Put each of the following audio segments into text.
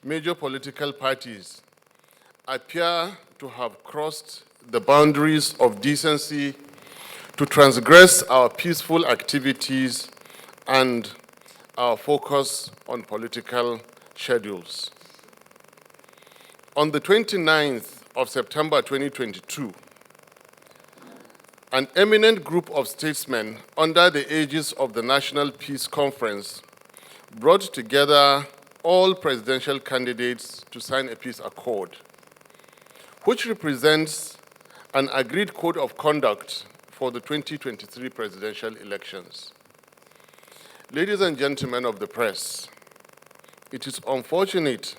major political parties appear to have crossed the boundaries of decency to transgress our peaceful activities and our focus on political schedules. On the 29th of September 2022, an eminent group of statesmen under the aegis of the National Peace Conference brought together all presidential candidates to sign a peace accord, which represents an agreed code of conduct for the 2023 presidential elections. Ladies and gentlemen of the press, it is unfortunate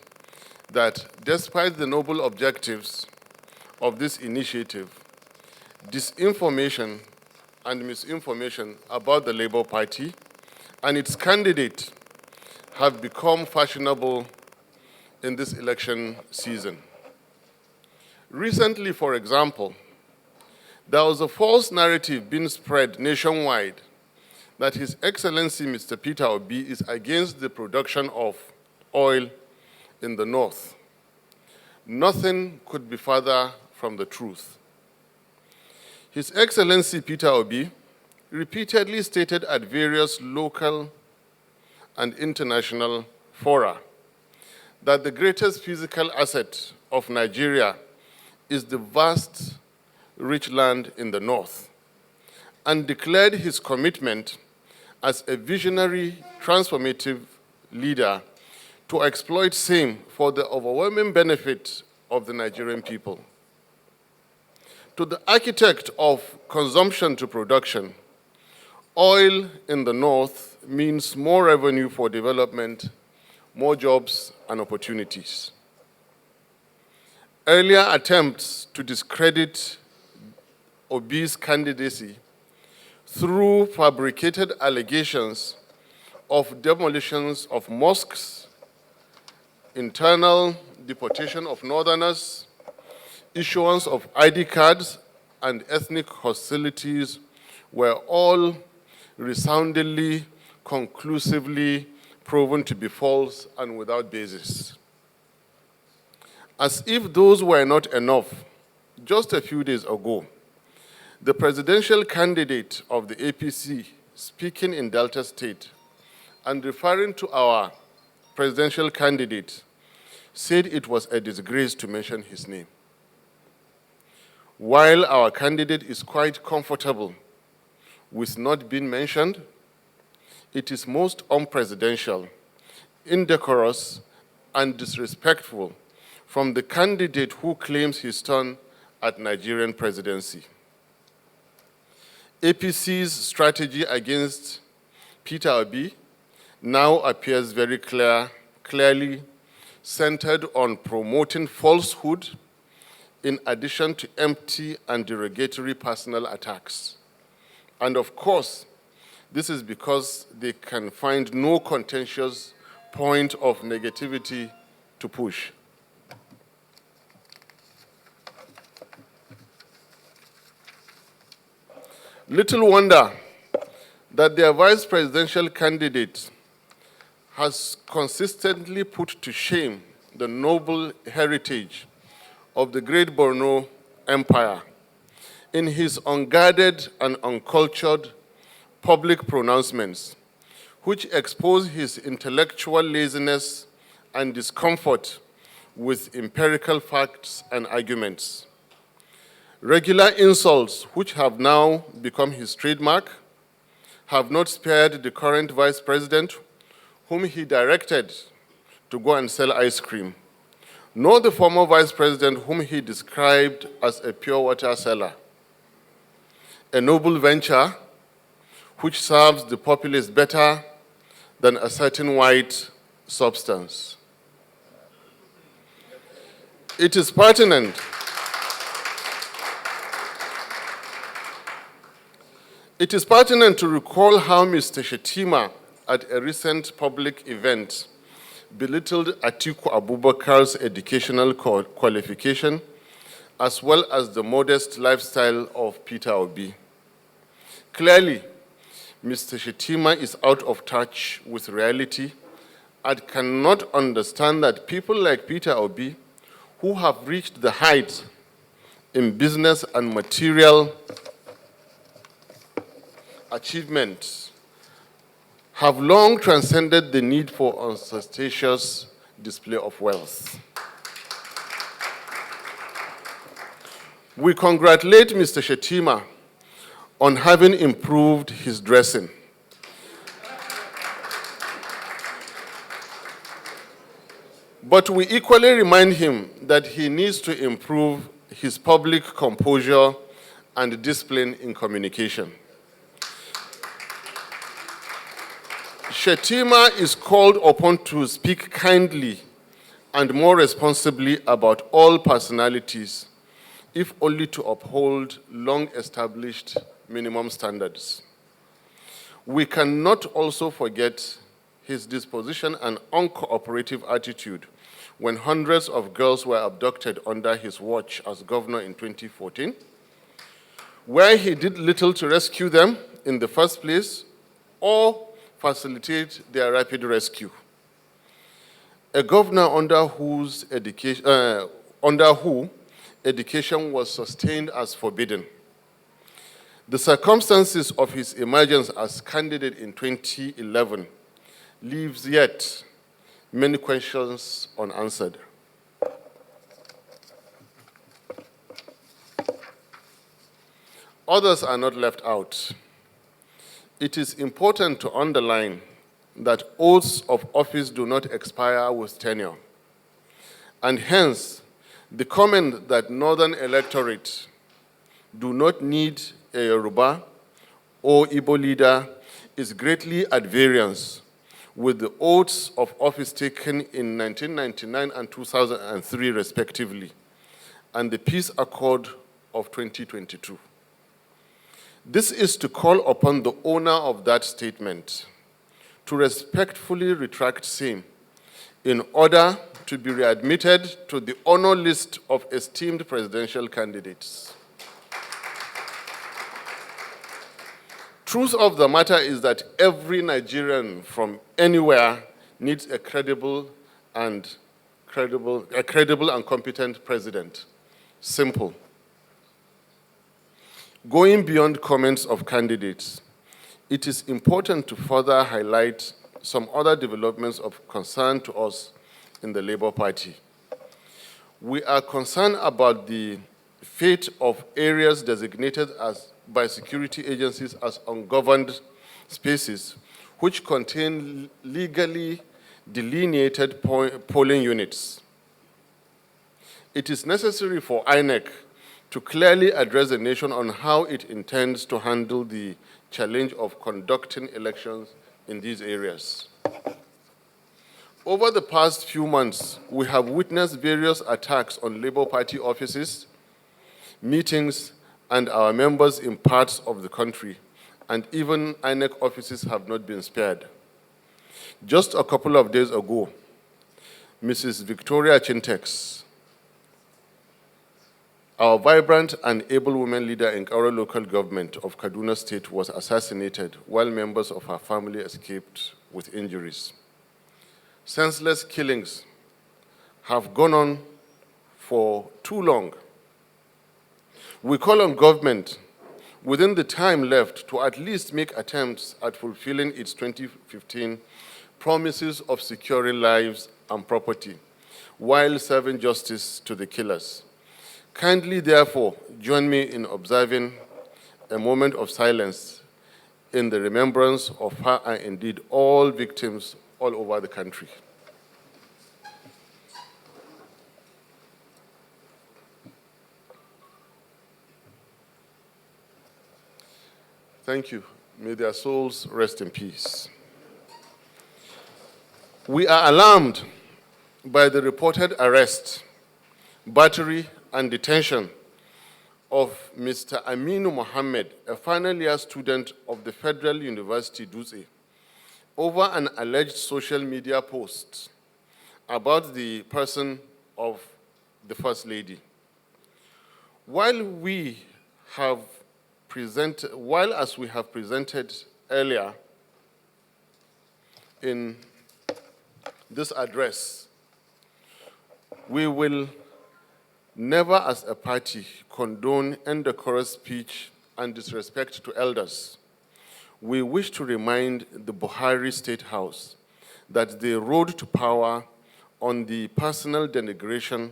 that despite the noble objectives of this initiative, disinformation and misinformation about the Labour Party and its candidate have become fashionable in this election season. Recently, for example, there was a false narrative being spread nationwide that His Excellency Mr. Peter Obi is against the production of oil in the north. Nothing could be further from the truth. His Excellency Peter Obi repeatedly stated at various local and international fora that the greatest physical asset of Nigeria is the vast, rich land in the north, and declared his commitment as a visionary, transformative leader to exploit same for the overwhelming benefit of the Nigerian people. To the architect of consumption to production, oil in the north means more revenue for development, more jobs and opportunities. Earlier attempts to discredit Obi's candidacy through fabricated allegations of demolitions of mosques, internal deportation of northerners, issuance of ID cards, and ethnic hostilities were all resoundingly, conclusively proven to be false and without basis. As if those were not enough, just a few days ago, the presidential candidate of the APC, speaking in Delta State and referring to our presidential candidate, said it was a disgrace to mention his name. While our candidate is quite comfortable with not being mentioned, it is most unpresidential, indecorous, and disrespectful from the candidate who claims his turn at Nigerian presidency. APC's strategy against Peter Obi now appears very clearly centered on promoting falsehood in addition to empty and derogatory personal attacks. And of course, this is because they can find no contentious point of negativity to push. Little wonder that their vice presidential candidate has consistently put to shame the noble heritage of the great Borno Empire in his unguarded and uncultured public pronouncements, which expose his intellectual laziness and discomfort with empirical facts and arguments. Regular insults, which have now become his trademark, have not spared the current vice president, whom he directed to go and sell ice cream, nor the former vice president, whom he described as a pure water seller, a noble venture which serves the populace better than a certain white substance. It is pertinent to recall how Mr. Shettima, at a recent public event, belittled Atiku Abubakar's educational qualification, as well as the modest lifestyle of Peter Obi. Clearly, Mr. Shettima is out of touch with reality and cannot understand that people like Peter Obi, who have reached the heights in business and material achievements, have long transcended the need for ostentatious display of wealth. We congratulate Mr. Shettima on having improved his dressing. But we equally remind him that he needs to improve his public composure and discipline in communication. Shettima is called upon to speak kindly and more responsibly about all personalities, if only to uphold long-established minimum standards. We cannot also forget his disposition and uncooperative attitude when hundreds of girls were abducted under his watch as governor in 2014, where he did little to rescue them in the first place or facilitate their rapid rescue. A governor under who education was sustained as forbidden. The circumstances of his emergence as candidate in 2011 leaves yet many questions unanswered. Others are not left out. It is important to underline that oaths of office do not expire with tenure, and hence the comment that northern electorate do not need a Yoruba or Igbo leader is greatly at variance with the oaths of office taken in 1999 and 2003 respectively, and the Peace Accord of 2022. This is to call upon the owner of that statement to respectfully retract same in order to be readmitted to the honor list of esteemed presidential candidates. Truth of the matter is that every Nigerian from anywhere needs a credible and competent president. Simple. Going beyond comments of candidates, it is important to further highlight some other developments of concern to us in the Labour Party. We are concerned about the fate of areas designated by security agencies as ungoverned spaces, which contain legally delineated polling units. It is necessary for INEC to clearly address the nation on how it intends to handle the challenge of conducting elections in these areas. Over the past few months, we have witnessed various attacks on Labour Party offices, meetings, and our members in parts of the country, and even INEC offices have not been spared. Just a couple of days ago, Mrs. Victoria Chintex, our vibrant and able women leader in our local government of Kaduna State, was assassinated while members of her family escaped with injuries. Senseless killings have gone on for too long. We call on government within the time left to at least make attempts at fulfilling its 2015 promises of securing lives and property while serving justice to the killers. Kindly, therefore, join me in observing a moment of silence in the remembrance of her and indeed all victims all over the country. Thank you. May their souls rest in peace. We are alarmed by the reported arrest, battery, and detention of Mr. Aminu Mohammed, a final year student of the Federal University, Dutse, over an alleged social media post about the person of the First Lady. While as we have presented earlier in this address, we will never as a party condone indecorous speech and disrespect to elders. We wish to remind the Buhari State House that they rode to power on the personal denigration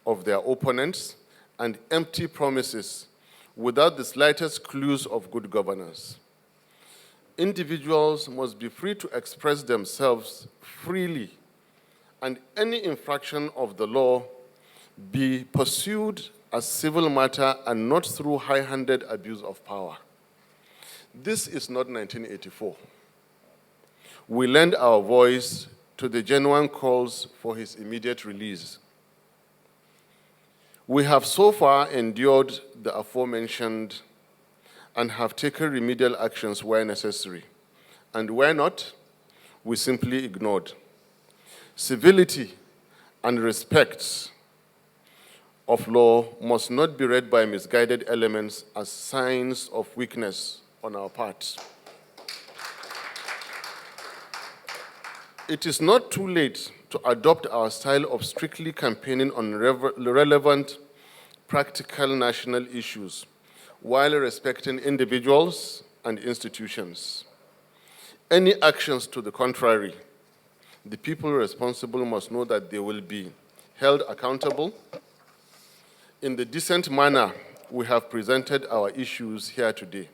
of their opponents and empty promises without the slightest clues of good governance. Individuals must be free to express themselves freely, and any infraction of the law be pursued as civil matter and not through high-handed abuse of power. This is not 1984. We lend our voice to the genuine calls for his immediate release. We have so far endured the aforementioned and have taken remedial actions where necessary, and where not, we simply ignored. Civility and respect of law must not be read by misguided elements as signs of weakness on our part. It is not too late to adopt our style of strictly campaigning on relevant, practical national issues while respecting individuals and institutions. Any actions to the contrary, the people responsible must know that they will be held accountable. In the decent manner we have presented our issues here today,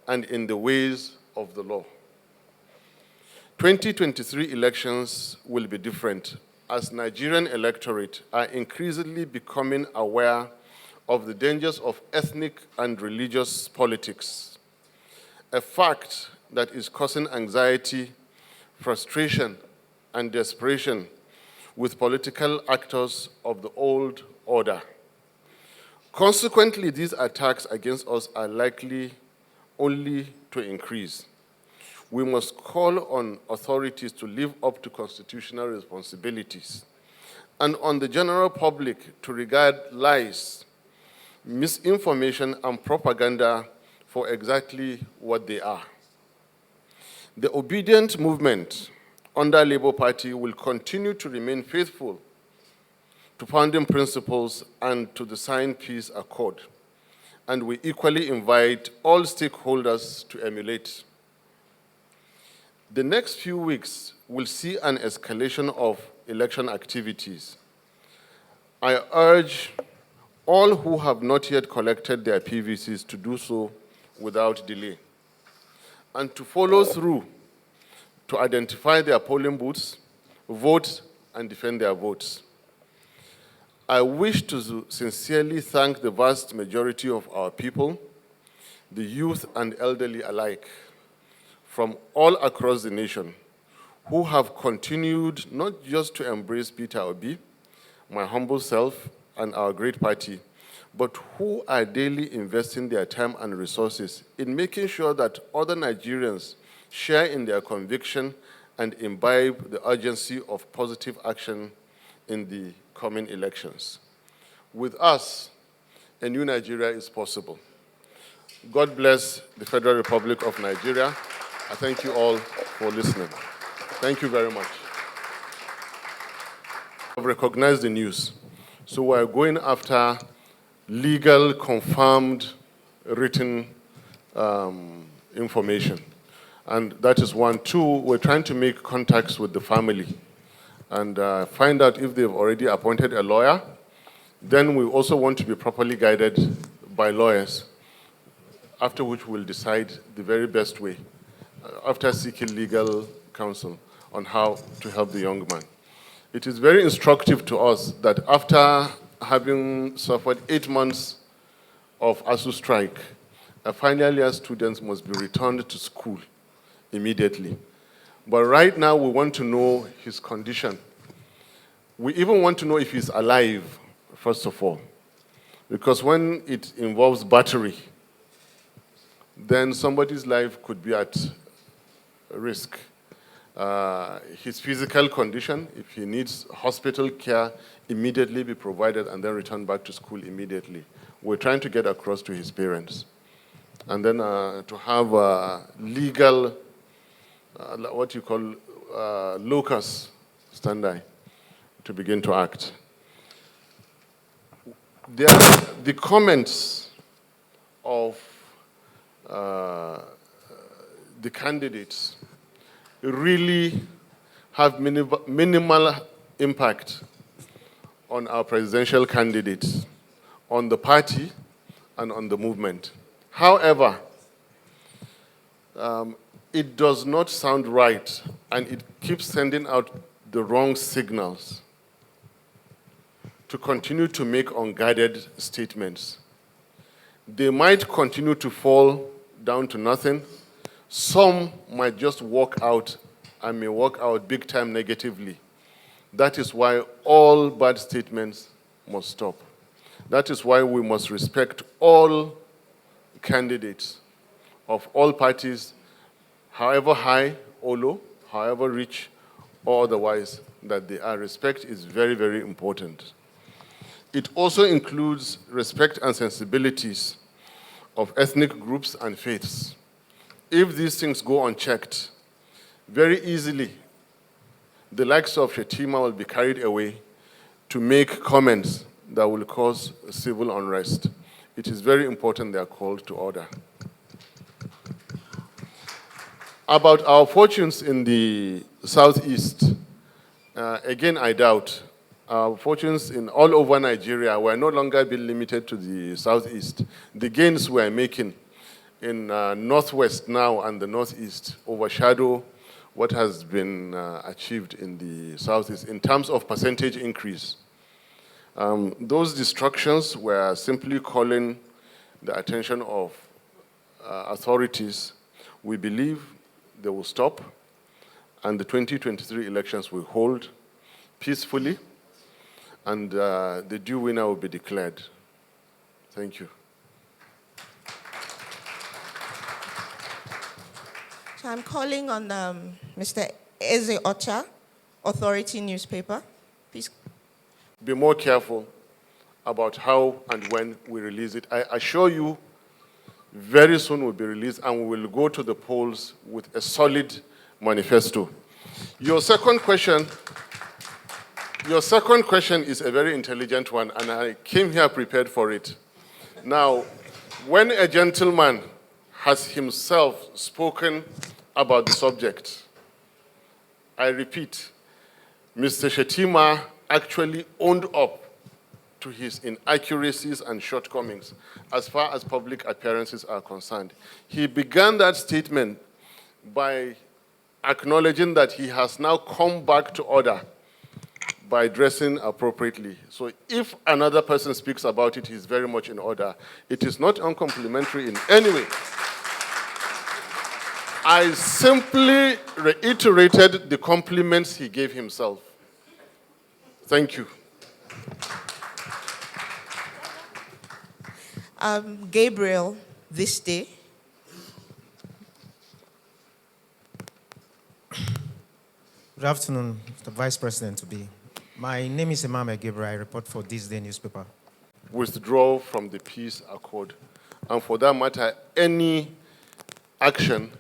and in the ways of the law. 2023 elections will be different, as Nigerian electorate are increasingly becoming aware of the dangers of ethnic and religious politics, a fact that is causing anxiety, frustration, and desperation with political actors of the old order. Consequently, these attacks against us are likely only to increase. We must call on authorities to live up to constitutional responsibilities, and on the general public to regard lies, misinformation, and propaganda for exactly what they are. The obedient movement under Labour Party will continue to remain faithful to founding principles and to the signed peace accord, and we equally invite all stakeholders to emulate. The next few weeks will see an escalation of election activities. I urge all who have not yet collected their PVCs to do so without delay, and to follow through to identify their polling booths, vote, and defend their votes. I wish to sincerely thank the vast majority of our people, the youth and elderly alike, from all across the nation, who have continued not just to embrace Peter Obi, my humble self, and our great party, but who are daily investing their time and resources in making sure that other Nigerians share in their conviction and imbibe the urgency of positive action in the coming elections. With us, a new Nigeria is possible. God bless the Federal Republic of Nigeria. I thank you all for listening. Thank you very much. I've recognized the news. So we're going after legal, confirmed, written information. And that is one. Two, we're trying to make contacts with the family and find out if they've already appointed a lawyer. Then we also want to be properly guided by lawyers, after which we'll decide the very best way, after seeking legal counsel on how to help the young man. It is very instructive to us that after having suffered 8 months of ASU strike, final year students must be returned to school immediately. But right now, we want to know his condition. We even want to know if he's alive, first of all. Because when it involves battery, then somebody's life could be at risk. His physical condition, if he needs hospital care, immediately be provided and then return back to school immediately. We're trying to get across to his parents. and then to have legal, what you call locus standi, to begin to act. The comments of the candidates really have minimal impact on our presidential candidates, on the party, and on the movement. However, it does not sound right, and it keeps sending out the wrong signals to continue to make unguided statements. They might continue to fall down to nothing. Some might just walk out and may walk out big time negatively. That is why all bad statements must stop. That is why we must respect all candidates of all parties, however high or low, however rich or otherwise that they are. Respect is very, very important. It also includes respect and sensibilities of ethnic groups and faiths. If these things go unchecked, very easily, the likes of Shettima will be carried away to make comments that will cause civil unrest. It is very important they are called to order. About our fortunes in the Southeast, again, I doubt. Our fortunes in all over Nigeria were no longer being limited to the Southeast. The gains we are making in Northwest now and the Northeast overshadow what has been achieved in the Southeast in terms of percentage increase. Those destructions were simply calling the attention of authorities. We believe they will stop, and the 2023 elections will hold peacefully, and the due winner will be declared. Thank you. So I'm calling on Mr. Eze Ocha, Authority newspaper. Please. Be more careful about how and when we release it. I assure you, very soon will be released, and we will go to the polls with a solid manifesto. Your second question is a very intelligent one, and I came here prepared for it. Now, when a gentleman has himself spoken about the subject, I repeat, Mr. Shettima actually owned up to his inaccuracies and shortcomings as far as public appearances are concerned. He began that statement by acknowledging that he has now come back to order by dressing appropriately. So if another person speaks about it, he's very much in order. It is not uncomplimentary in any way. I simply reiterated the compliments he gave himself. Thank you. Gabriel, this day. Good afternoon, Mr. Vice President to be. My name is Emmanuel Gabriel. I report for This Day newspaper. Withdraw from the peace accord. And for that matter, any action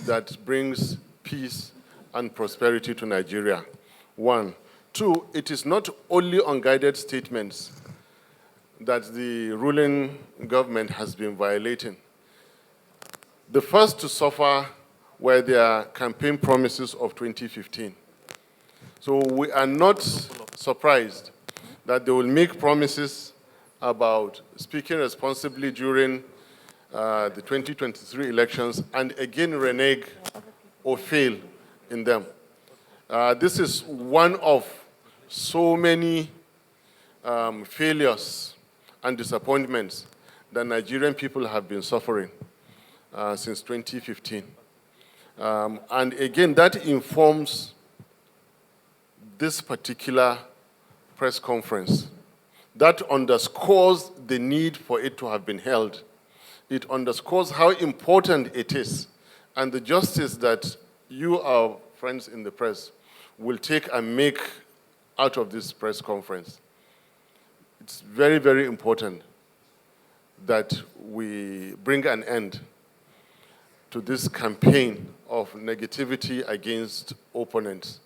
that brings peace and prosperity to Nigeria. 1. 2, it is not only unguided statements that the ruling government has been violating. The first to suffer were their campaign promises of 2015. So we are not surprised that they will make promises about speaking responsibly during the 2023 elections and again renege or fail in them. This is one of so many failures and disappointments that Nigerian people have been suffering since 2015. And again, that informs this particular press conference. That underscores the need for it to have been held. It underscores how important it is and the justice that you, our friends in the press, will take and make out of this press conference. It's very, very important that we bring an end to this campaign of negativity against opponents.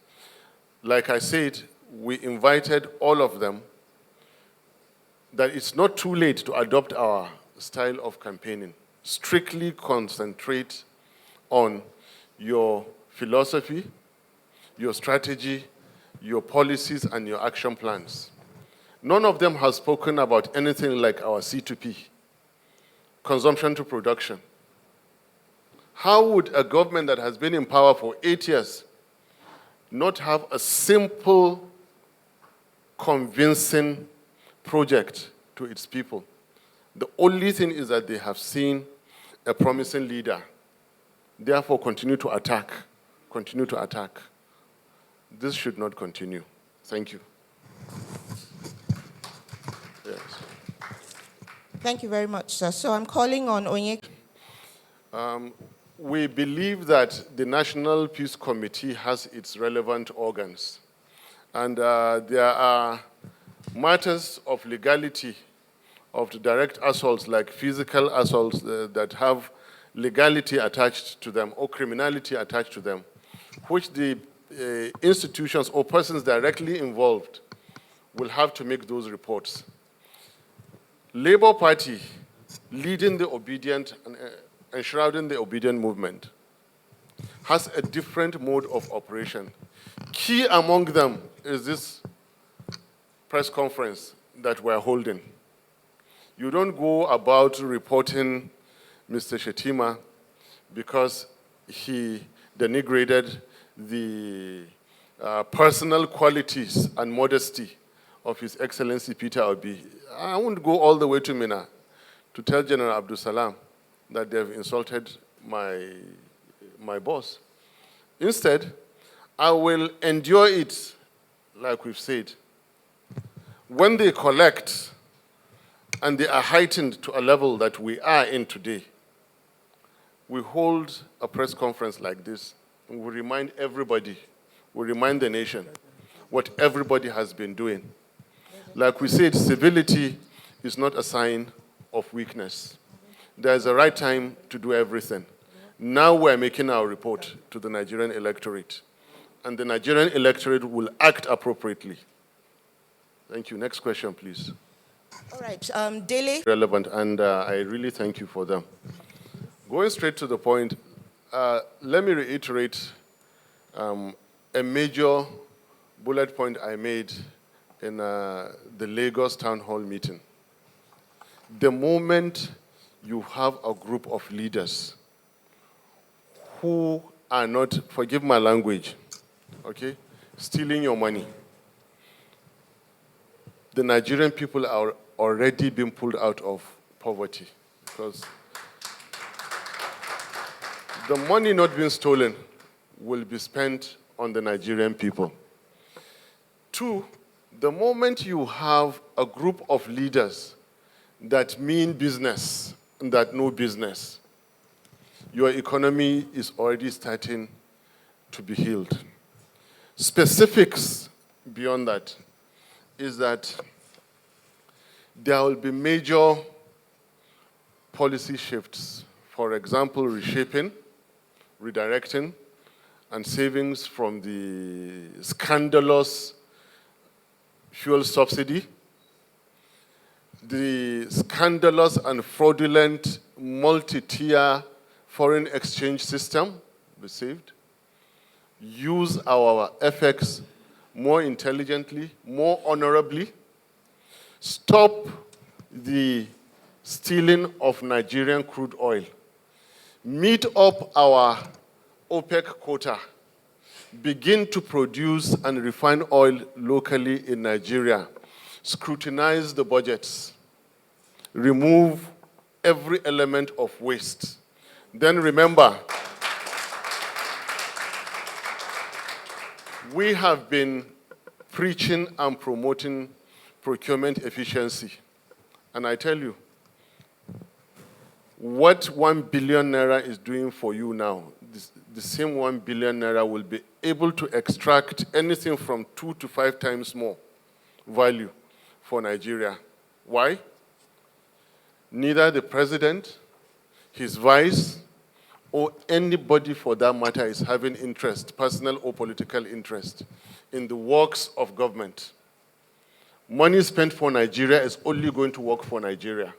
Like I said, we invited all of them that it's not too late to adopt our style of campaigning. Strictly concentrate on your philosophy, your strategy, your policies, and your action plans. None of them has spoken about anything like our C2P, consumption to production. How would a government that has been in power for 8 years not have a simple, convincing project to its people? The only thing is that they have seen a promising leader. Therefore, continue to attack. Continue to attack. This should not continue. Thank you. Yes. Thank you very much, sir. So I'm calling on Onyek. We believe that the National Peace Committee has its relevant organs. And there are matters of legality of the direct assaults, like physical assaults that have legality attached to them or criminality attached to them, which the institutions or persons directly involved will have to make those reports. Labour Party, leading the obedient and enshrouding the obedient movement, has a different mode of operation. Key among them is this press conference that we're holding. You don't go about reporting Mr. Shettima because he denigrated the personal qualities and modesty of His Excellency Peter Obi. I won't go all the way to Mina to tell General Abdul Salam that they've insulted my boss. Instead, I will endure it, like we've said. When they collect and they are heightened to a level that we are in today, we hold a press conference like this, and we remind everybody, we remind the nation what everybody has been doing. Like we said, civility is not a sign of weakness. There's a right time to do everything. Now we're making our report to the Nigerian electorate, and the Nigerian electorate will act appropriately. Thank you. Next question, please. All right, Dele. Relevant, and I really thank you for them. Going straight to the point, let me reiterate a major bullet point I made in the Lagos Town Hall meeting. The moment you have a group of leaders who are not, forgive my language, okay, stealing your money, the Nigerian people are already being pulled out of poverty because the money not being stolen will be spent on the Nigerian people. Two, the moment you have a group of leaders that mean business and that know business, your economy is already starting to be healed. Specifics beyond that is that there will be major policy shifts. For example, reshaping, redirecting, and savings from the scandalous fuel subsidy, the scandalous and fraudulent multi-tier foreign exchange system be saved, use our FX more intelligently, more honorably, stop the stealing of Nigerian crude oil, meet up our OPEC quota, begin to produce and refine oil locally in Nigeria, scrutinize the budgets, remove every element of waste. Then remember, we have been preaching and promoting procurement efficiency. And I tell you, what 1 billion naira is doing for you now, the same 1 billion naira will be able to extract anything from 2 to 5 times more value for Nigeria. Why? Neither the president, his vice, or anybody for that matter is having interest, personal or political interest, in the works of government, money spent for Nigeria is only going to work for Nigeria.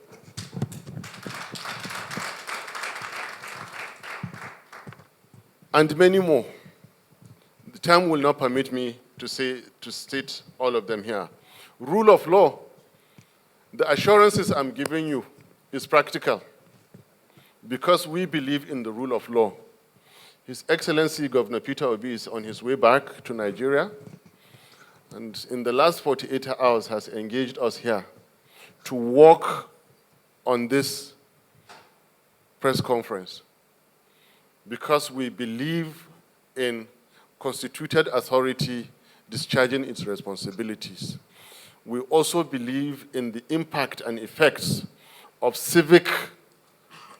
And many more. The time will not permit me to state all of them here. Rule of law, the assurances I'm giving you is practical because we believe in the rule of law. His Excellency Governor Peter Obi is on his way back to Nigeria, and in the last 48 hours has engaged us here to work on this press conference because we believe in constituted authority discharging its responsibilities. We also believe in the impact and effects of civic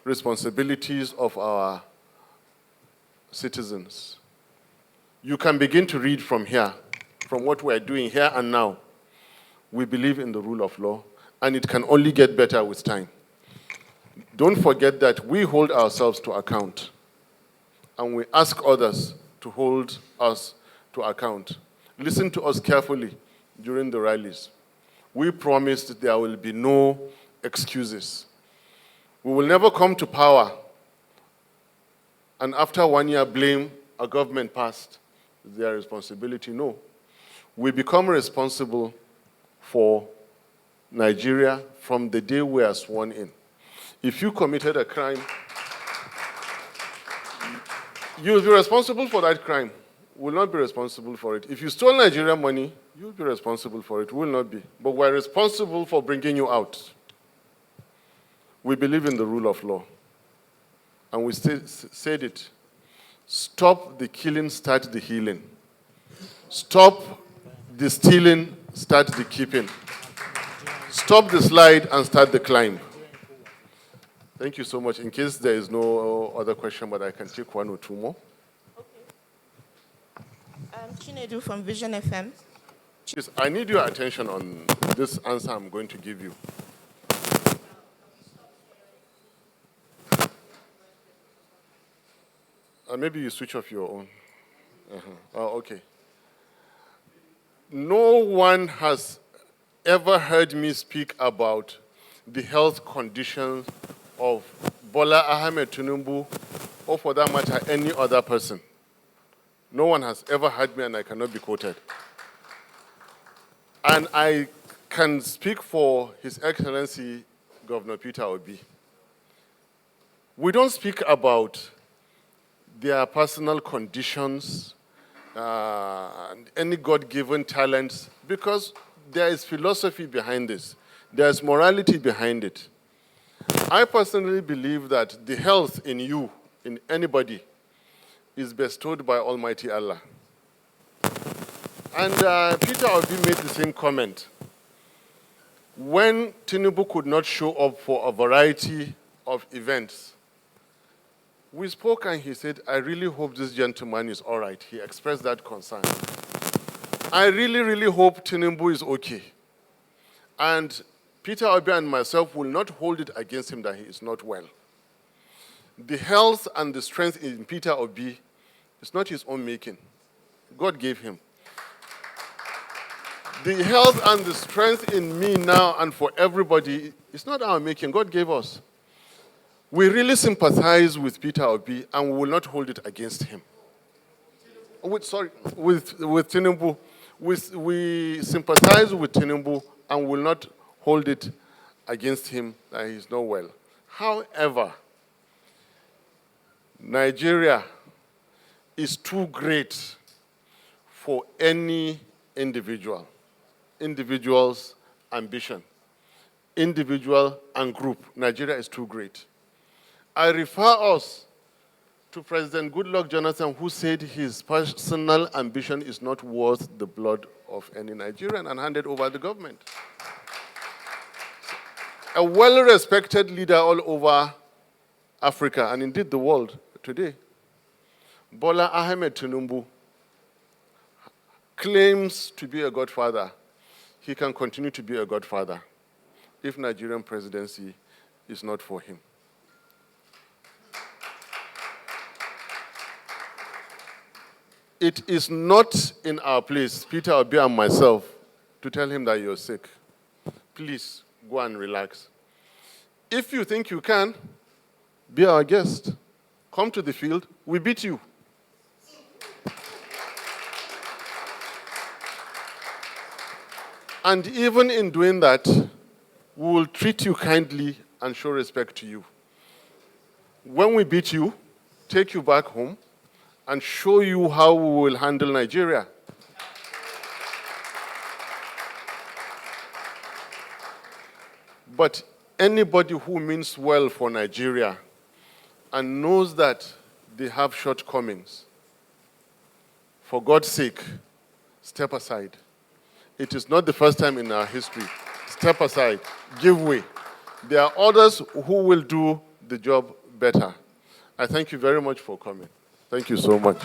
responsibilities of our citizens. You can begin to read from here, from what we're doing here and now. We believe in the rule of law, and it can only get better with time. Don't forget that we hold ourselves to account, and we ask others to hold us to account. Listen to us carefully during the rallies. We promised there will be no excuses. We will never come to power and after 1 year blame a government past their responsibility. No. We become responsible for Nigeria from the day we are sworn in. If you committed a crime, you will be responsible for that crime. We will not be responsible for it. If you stole Nigerian money, you will be responsible for it. We will not be. But we are responsible for bringing you out. We believe in the rule of law. And we said it. Stop the killing, start the healing. Stop the stealing, start the keeping. Stop the slide and start the climb. Thank you so much. In case there is no other question, but I can take one or two more. Chinedu from Vision FM. Yes, I need your attention on this answer I'm going to give you. Maybe you switch off your own. Oh, okay. No one has ever heard me speak about the health conditions of Bola-Ahmed Tinubu, or for that matter, any other person. No one has ever heard me, and I cannot be quoted. And I can speak for His Excellency Governor Peter Obi. We don't speak about their personal conditions, any God-given talents, because there is philosophy behind this. There is morality behind it. I personally believe that the health in you, in anybody, is bestowed by Almighty Allah. And Peter Obi made the same comment. When Tinubu could not show up for a variety of events, we spoke and he said, I really hope this gentleman is all right. He expressed that concern. I really, really hope Tinubu is okay. And Peter Obi and myself will not hold it against him that he is not well. The health and the strength in Peter Obi is not his own making. God gave him. The health and the strength in me now and for everybody is not our making. God gave us. We really sympathize with Peter Obi and we will not hold it against him. With Tinubu. We sympathize with Tinubu and will not hold it against him that he is not well. However, Nigeria is too great for any individual's ambition. Individual and group. Nigeria is too great. I refer us to President Goodluck Jonathan, who said his personal ambition is not worth the blood of any Nigerian, and handed over the government. A well-respected leader all over Africa, and indeed the world today, Bola-Ahmed Tinubu, claims to be a godfather. He can continue to be a godfather if Nigerian presidency is not for him. it is not in our place, Peter Obi and myself, to tell him that you're sick. Please go and relax. If you think you can, be our guest. Come to the field, we beat you. And even in doing that, we will treat you kindly and show respect to you. When we beat you, take you back home and show you how we will handle Nigeria. But anybody who means well for Nigeria and knows that they have shortcomings, for God's sake, step aside. It is not the first time in our history. Step aside, give way. There are others who will do the job better. I thank you very much for coming. Thank you so much.